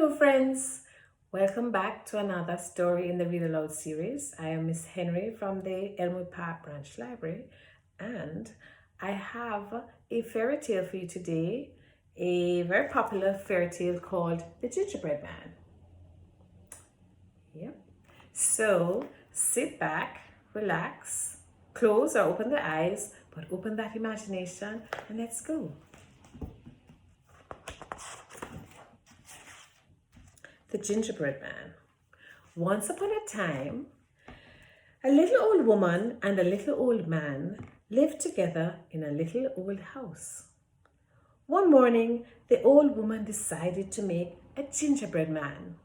Hello, friends. Welcome back to another story in the Read Aloud series. I am Miss Henry from the Elmwood Park Branch Library, and I have a fairy tale for you today, a very popular fairy tale called The Gingerbread Man. Yep. So sit back, relax, close or open the eyes, but open that imagination, and let's go. The Gingerbread Man. Once upon a time, a little old woman and a little old man lived together in a little old house. One morning, the old woman decided to make a gingerbread man.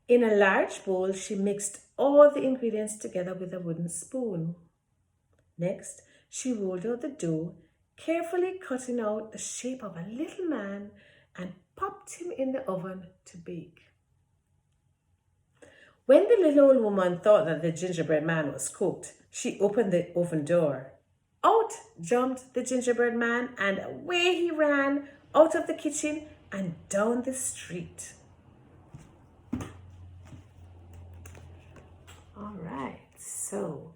In a large bowl, she mixed all the ingredients together with a wooden spoon. Next, she rolled out the dough, carefully cutting out the shape of a little man and popped him in the oven to bake. When the little old woman thought that the gingerbread man was cooked, she opened the oven door. Out jumped the gingerbread man, and away he ran out of the kitchen and down the street. All right, so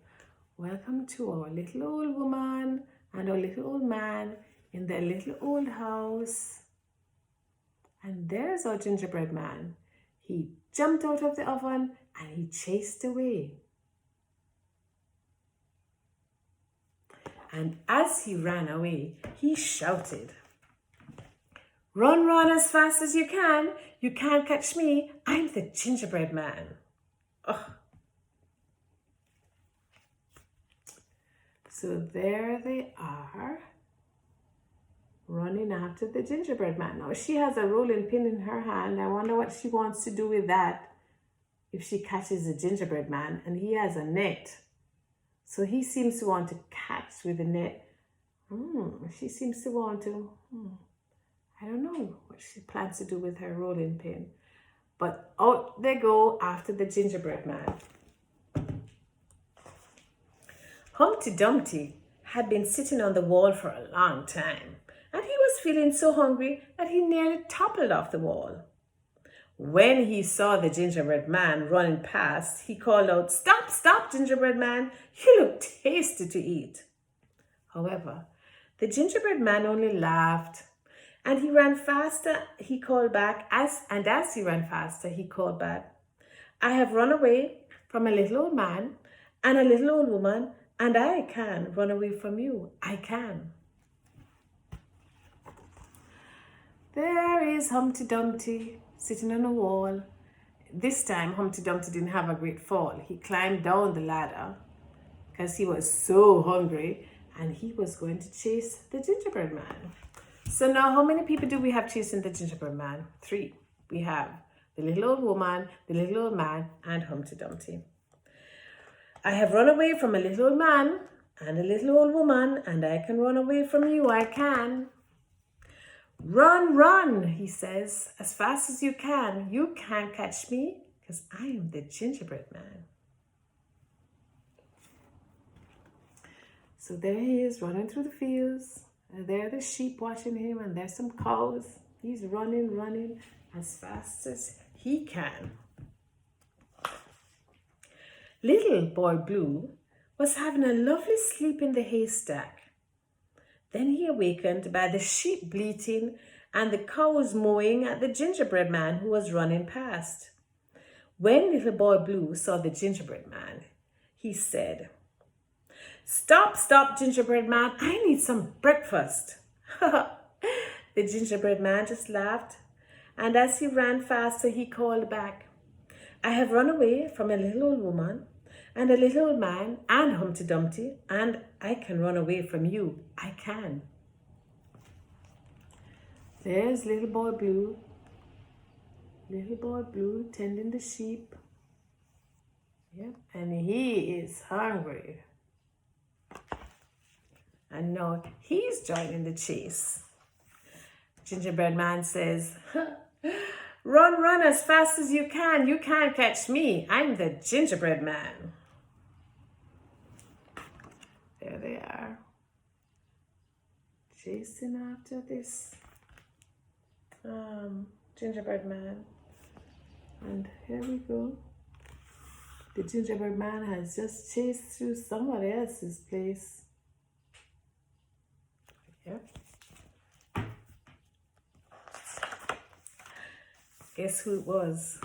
welcome to our little old woman and our little old man in their little old house. And there's our gingerbread man. He jumped out of the oven and he chased away. And as he ran away, he shouted, "Run, run as fast as you can. You can't catch me. I'm the gingerbread man." Oh. So there they are, running after the gingerbread man. Now she has a rolling pin in her hand. I wonder what she wants to do with that if she catches the gingerbread man, and he has a net. So he seems to want to catch with the net. She seems to want to, I don't know what she plans to do with her rolling pin. But out they go after the gingerbread man. Humpty Dumpty had been sitting on the wall for a long time, and he was feeling so hungry that he nearly toppled off the wall. When he saw the gingerbread man running past, he called out, "Stop, stop, gingerbread man, you look tasty to eat." However, the gingerbread man only laughed, and he ran faster. He called back, as he ran faster, he called back, "I have run away from a little old man and a little old woman, and I can run away from you. I can." There is Humpty Dumpty sitting on a wall. This time, Humpty Dumpty didn't have a great fall. He climbed down the ladder because he was so hungry, and he was going to chase the gingerbread man. So now, how many people do we have chasing the gingerbread man? 3. We have the little old woman, the little old man, and Humpty Dumpty. "I have run away from a little old man and a little old woman, and I can run away from you. I can." "Run, run," he says, "as fast as you can. You can't catch me because I am the gingerbread man." So there he is running through the fields. And there are the sheep watching him, and there's some cows. He's running as fast as he can. Little Boy Blue was having a lovely sleep in the haystack. Then he awakened by the sheep bleating and the cows mooing at the gingerbread man who was running past. When Little Boy Blue saw the gingerbread man, he said, "Stop, stop, gingerbread man, I need some breakfast." The gingerbread man just laughed, and as he ran faster, he called back, "I have run away from a little old woman and a little old man and Humpty Dumpty, and I can run away from you. I can." There's Little Boy Blue tending the sheep. Yep, and he is hungry. And now he's joining the chase. Gingerbread man says, "Run, run as fast as you can. You can't catch me. I'm the gingerbread man." There they are, chasing after this gingerbread man. And here we go. The gingerbread man has just chased through somebody else's place. Yep. Guess who it was?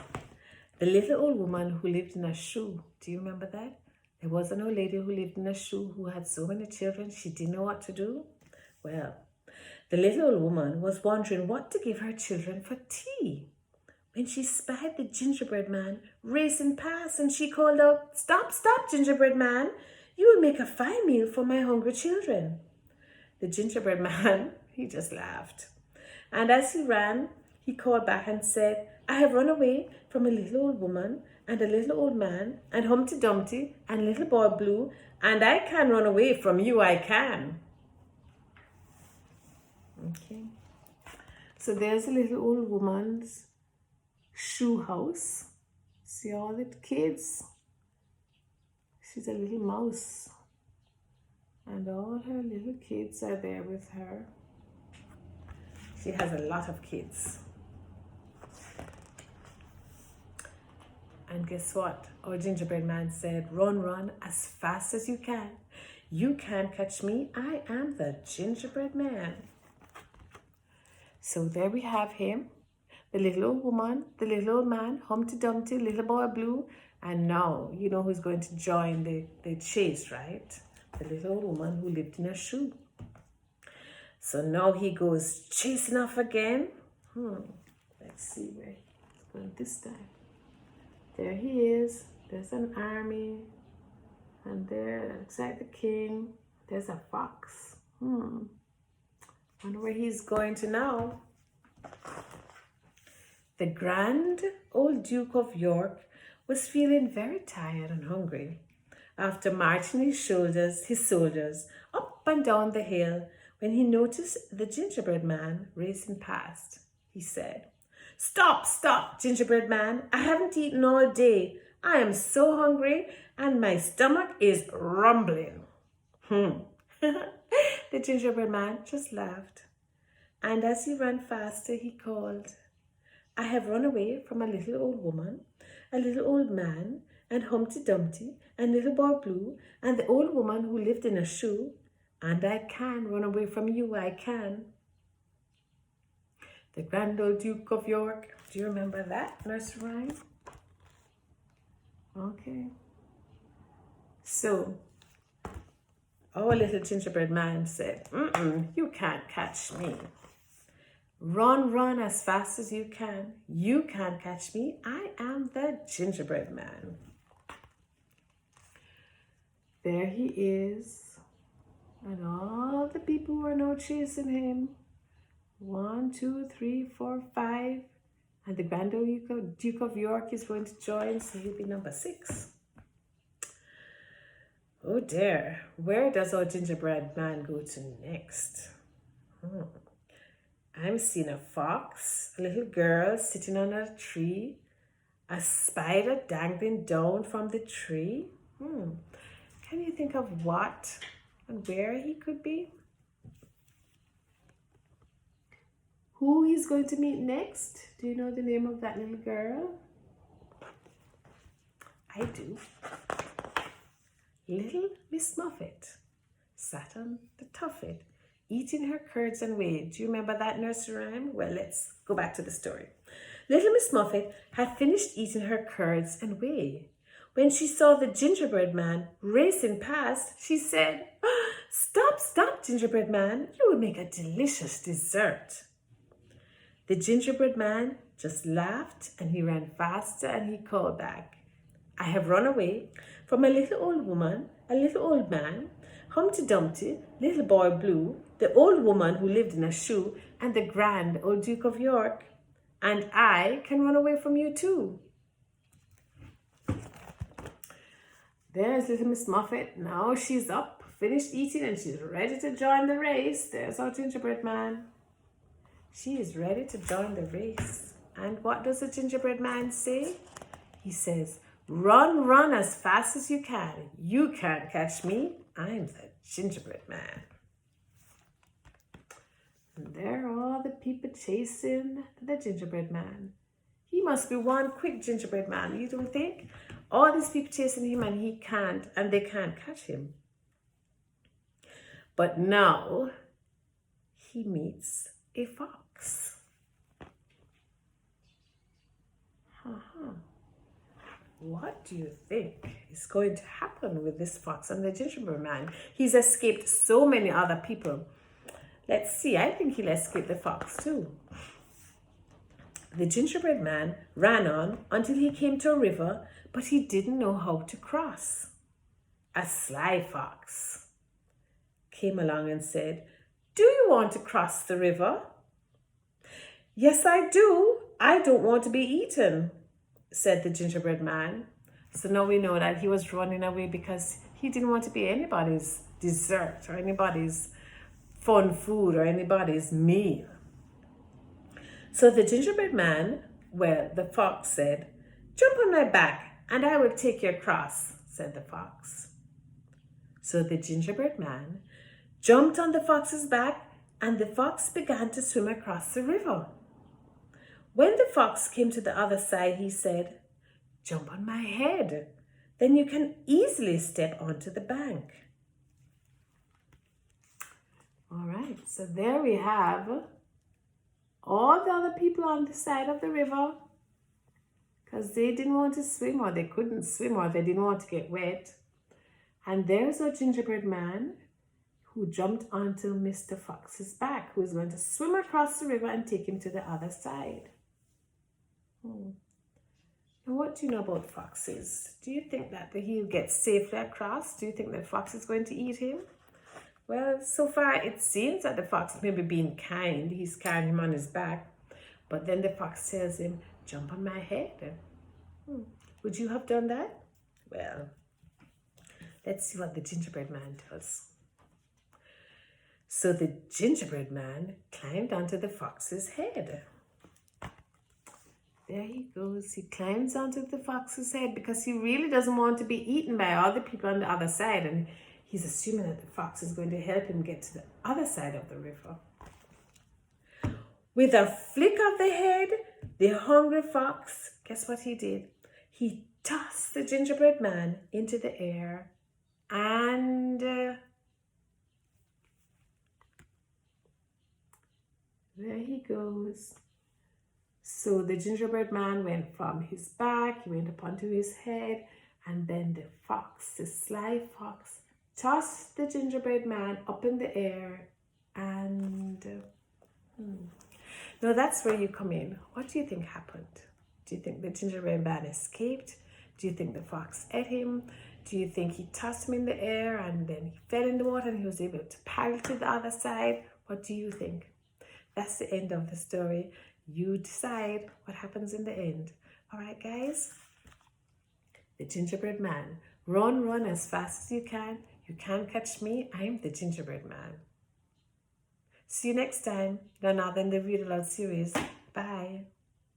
The little old woman who lived in a shoe. Do you remember that? There was an old lady who lived in a shoe who had so many children she didn't know what to do. Well, the little old woman was wondering what to give her children for tea when she spied the gingerbread man racing past, and she called out, "Stop, stop, gingerbread man. You will make a fine meal for my hungry children." The gingerbread man, he just laughed. And as he ran, he called back and said, "I have run away from a little old woman and a little old man and Humpty Dumpty and little boy Blue, and I can run away from you, I can." Okay. So there's a little old woman's shoe house. See all the kids? She's a little mouse. And all her little kids are there with her. She has a lot of kids. And guess what? Our gingerbread man said, "Run, run as fast as you can. You can't catch me. I am the gingerbread man." So there we have him. The little old woman, the little old man, Humpty Dumpty, little boy Blue. And now you know who's going to join the chase, right? The little old woman who lived in a shoe. So now he goes chasing off again. Let's see where he's going this time. There he is. There's an army. And there looks like the king. There's a fox. Wonder where he's going to now. The grand old Duke of York was feeling very tired and hungry. After marching his soldiers up and down the hill, when he noticed the gingerbread man racing past, he said, "Stop, stop, gingerbread man. I haven't eaten all day. I am so hungry and my stomach is rumbling." The gingerbread man just laughed. And as he ran faster, he called, "I have run away from a little old woman, a little old man, and Humpty Dumpty, and little boy Blue, and the old woman who lived in a shoe, and I can run away from you, I can." The grand old Duke of York. Do you remember that nursery rhyme? Okay. So, our little gingerbread man said, "You can't catch me. Run, run as fast as you can. You can't catch me. I am the gingerbread man." There he is. And all the people who are now chasing him. 1, 2, 3, 4, 5. And the grand old Duke of York is going to join, so he'll be number 6. Oh dear, where does our gingerbread man go to next? I'm seeing a fox, a little girl sitting on a tree, a spider dangling down from the tree. Can you think of what and where he could be? Who he's going to meet next? Do you know the name of that little girl? I do. Little Miss Muffet sat on the tuffet, eating her curds and whey. Do you remember that nursery rhyme? Well, let's go back to the story. Little Miss Muffet had finished eating her curds and whey. When she saw the gingerbread man racing past, she said, "Stop, stop, gingerbread man. You will make a delicious dessert." The gingerbread man just laughed, and he ran faster, and he called back, "I have run away from a little old woman, a little old man, Humpty Dumpty, little boy Blue, the old woman who lived in a shoe, and the grand old Duke of York. And I can run away from you too." There's little Miss Muffet. Now she's up, finished eating, and she's ready to join the race. There's our gingerbread man. She is ready to join the race. And what does the gingerbread man say? He says, "Run, run as fast as you can. You can't catch me. I'm the gingerbread man." And there are all the people chasing the gingerbread man. He must be one quick gingerbread man, you don't think? All these people chasing him and they can't catch him. But now he meets a fox. What do you think is going to happen with this fox and the gingerbread man? He's escaped so many other people. Let's see, I think he'll escape the fox too. The gingerbread man ran on until he came to a river, but he didn't know how to cross. A sly fox came along and said, "Do you want to cross the river?" "Yes, I do. I don't want to be eaten," said the gingerbread man. So now we know that he was running away because he didn't want to be anybody's dessert or anybody's fun food or anybody's meal. So the gingerbread man, the fox said, "Jump on my back and I will take you across," said the fox. So the gingerbread man jumped on the fox's back and the fox began to swim across the river. When the fox came to the other side, he said, "Jump on my head, then you can easily step onto the bank." All right, so there we have all the other people on the side of the river because they didn't want to swim or they couldn't swim or they didn't want to get wet. And there's a gingerbread man who jumped onto Mr. Fox's back, who is going to swim across the river and take him to the other side. Now, what do you know about foxes? Do you think that he'll get safely across? Do you think the fox is going to eat him? Well, so far it seems that the fox may be being kind. He's carrying him on his back. But then the fox tells him, "Jump on my head." Would you have done that? Well, let's see what the gingerbread man does. So the gingerbread man climbed onto the fox's head. There he goes. He climbs onto the fox's head because he really doesn't want to be eaten by all the people on the other side. And he's assuming that the fox is going to help him get to the other side of the river. With a flick of the head, the hungry fox, guess what he did? He tossed the gingerbread man into the air and there he goes. So the gingerbread man went from his back, he went up onto his head, and then the fox, the sly fox, tossed the gingerbread man up in the air and now that's where you come in. What do you think happened? Do you think the gingerbread man escaped? Do you think the fox ate him? Do you think he tossed him in the air and then he fell in the water and he was able to paddle to the other side? What do you think? That's the end of the story. You decide what happens in the end. All right, guys? The gingerbread man. Run as fast as you can. You can't catch me. I'm the gingerbread man. See you next time. In the Read Aloud series. Bye.